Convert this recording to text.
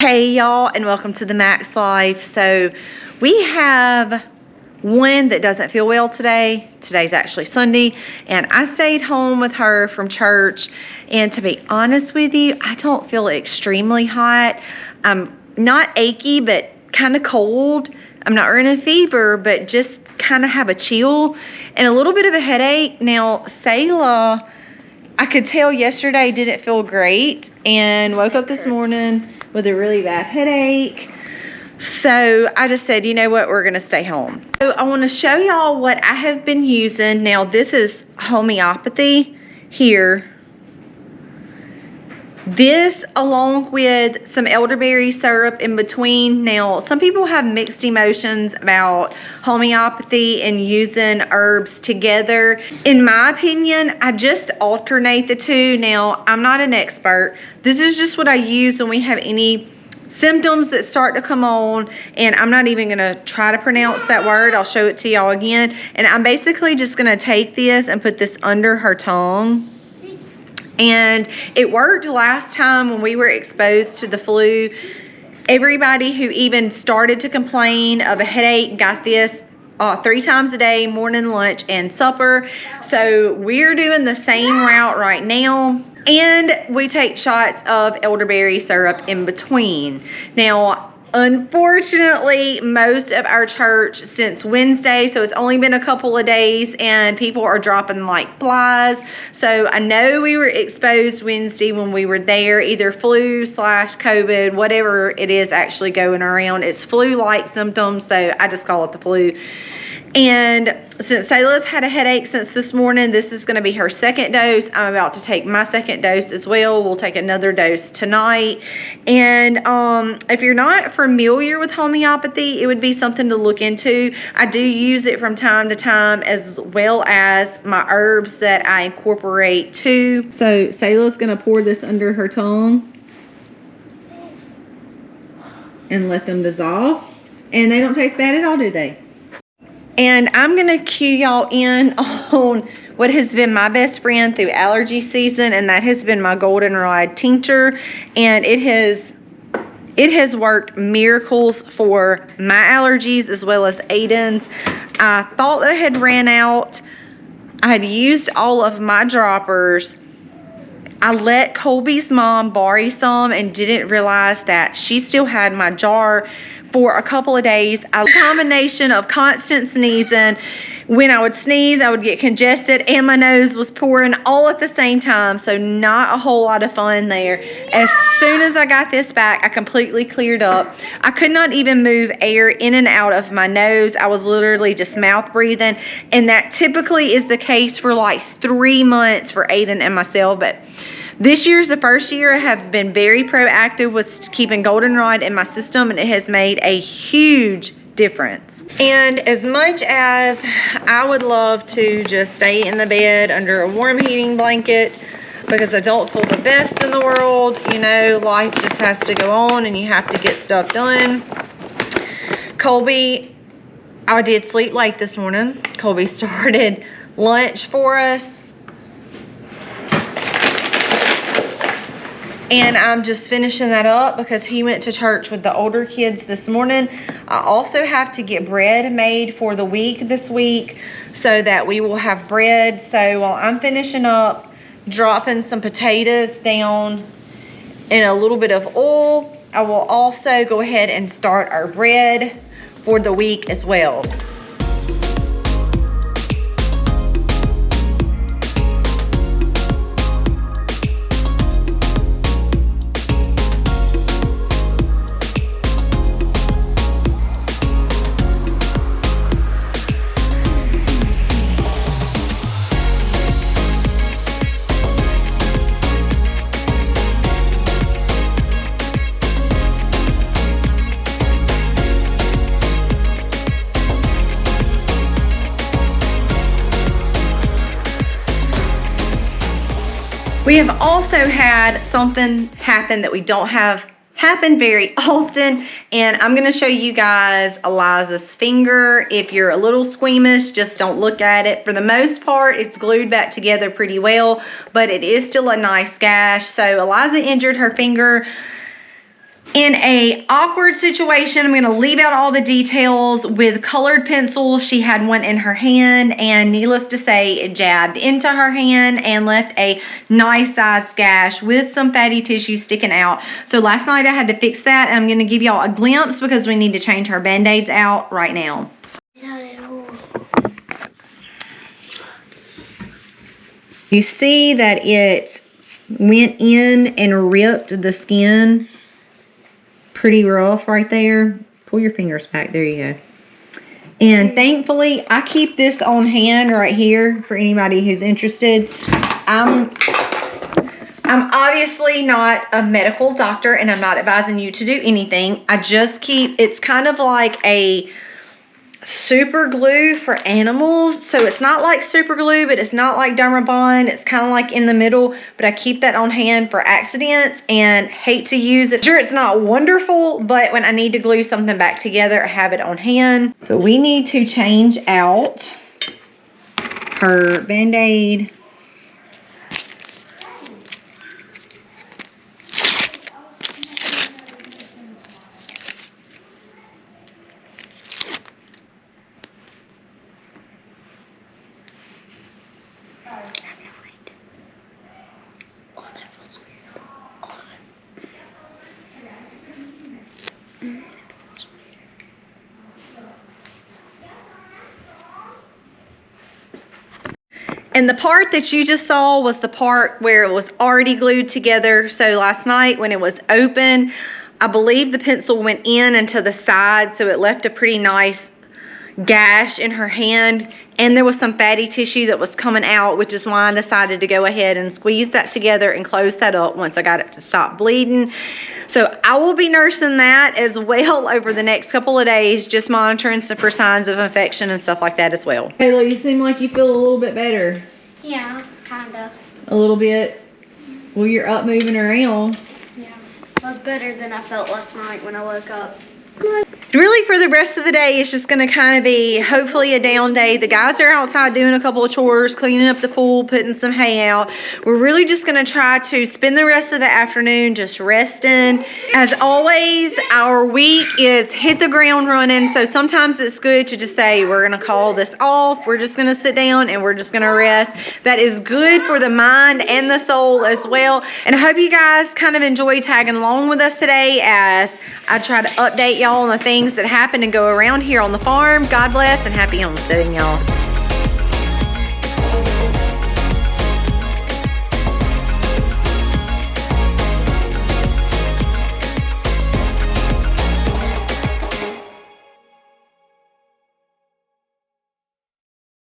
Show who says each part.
Speaker 1: Hey y'all, and welcome to the Max Life. So we have one that doesn't feel well today. Today's actually Sunday, and I stayed home with her from church. And to be honest with you, I don't feel extremely hot. I'm not achy, but kind of cold. I'm not running a fever, but just kind of have a chill and a little bit of a headache. Now, Selah, I could tell yesterday didn't feel great and woke up this morning with a really bad headache. So I just said, you know what, we're going to stay home. So I want to show y'all what I have been using. Now, this is homeopathy here. This along with some elderberry syrup in between. Now, some people have mixed emotions about homeopathy and using herbs together. In my opinion, I just alternate the two. Now, I'm not an expert. This is just what I use when we have any symptoms that start to come on, and I'm not even going to try to pronounce that word. I'll show it to y'all again. And I'm basically just going to take this and put this under her tongue. And it worked last time when we were exposed to the flu. Everybody who even started to complain of a headache got this 3 times a day, morning, lunch, and supper. So we're doing the same route right now. And we take shots of elderberry syrup in between. Now, unfortunately, most of our church since Wednesday, so it's only been a couple of days, and people are dropping like flies. So I know we were exposed Wednesday when we were there, either flu/COVID, whatever it is actually going around. It's flu-like symptoms, so I just call it the flu. And since Selah's had a headache since this morning, this is going to be her second dose. I'm about to take my second dose as well. We'll take another dose tonight. And if you're not familiar with homeopathy, it would be something to look into. I do use it from time to time, as well as my herbs that I incorporate too. So Selah's going to pour this under her tongue and let them dissolve. And they don't taste bad at all, do they? And I'm going to cue y'all in on what has been my best friend through allergy season, and that has been my goldenrod tincture. And it has worked miracles for my allergies as well as Aiden's. I thought that I had ran out. I had used all of my droppers. I let Colby's mom borrow some and didn't realize that she still had my jar for a couple of days. A combination of constant sneezing. When I would sneeze, I would get congested and my nose was pouring all at the same time. So not a whole lot of fun there. As soon as I got this back, I completely cleared up. I could not even move air in and out of my nose. I was literally just mouth breathing. And that typically is the case for like 3 months for Aiden and myself. But this year's the first year I have been very proactive with keeping goldenrod in my system, and it has made a huge difference. And as much as I would love to just stay in the bed under a warm heating blanket because I don't feel the best in the world, you know, life just has to go on and you have to get stuff done. Colby, I did sleep late this morning. Colby started lunch for us. And I'm just finishing that up because he went to church with the older kids this morning. I also have to get bread made for the week this week so that we will have bread. So while I'm finishing up, dropping some potatoes down in a little bit of oil, I will also go ahead and start our bread for the week as well. We have also had something happen that we don't have happen very often, and I'm going to show you guys Eliza's finger. If you're a little squeamish, just don't look at it. For the most part, it's glued back together pretty well, but it is still a nice gash. So Eliza injured her finger In a awkward situation, I'm gonna leave out all the details with colored pencils. She had one in her hand, and needless to say, it jabbed into her hand and left a nice sized gash with some fatty tissue sticking out. So last night I had to fix that, and I'm gonna give y'all a glimpse because we need to change her band-aids out right now. You see that it went in and ripped the skin pretty rough right there. Pull your fingers back. There you go. And thankfully, I keep this on hand right here for anybody who's interested. I'm obviously not a medical doctor, and I'm not advising you to do anything. I just keep, it's kind of like a super glue for animals. So it's not like super glue, but it's not like Dermabond. It's kind of like in the middle, but I keep that on hand for accidents and hate to use it. Sure, it's not wonderful, but when I need to glue something back together, I have it on hand. But we need to change out her Band-Aid. And the part that you just saw was the part where it was already glued together. So last night when it was open, I believe the pencil went in and to the side, so it left a pretty nice gash in her hand. And there was some fatty tissue that was coming out, which is why I decided to go ahead and squeeze that together and close that up once I got it to stop bleeding. So I will be nursing that as well over the next couple of days, just monitoring for signs of infection and stuff like that as well. Kayla, you seem like you feel a little bit better.
Speaker 2: Yeah, kind of.
Speaker 1: A little bit? Well, you're up moving around.
Speaker 2: Yeah, it was better than I felt last night when I woke up.
Speaker 1: Really, for the rest of the day, it's just going to kind of be hopefully a down day. The guys are outside doing a couple of chores, cleaning up the pool, putting some hay out. We're really just going to try to spend the rest of the afternoon just resting. As always, our week is hit the ground running, so sometimes it's good to just say we're going to call this off. We're just going to sit down and we're just going to rest. That is good for the mind and the soul as well. And I hope you guys kind of enjoy tagging along with us today as I try to update y'all on the things that happen and go around here on the farm. God bless and happy homesteading, y'all.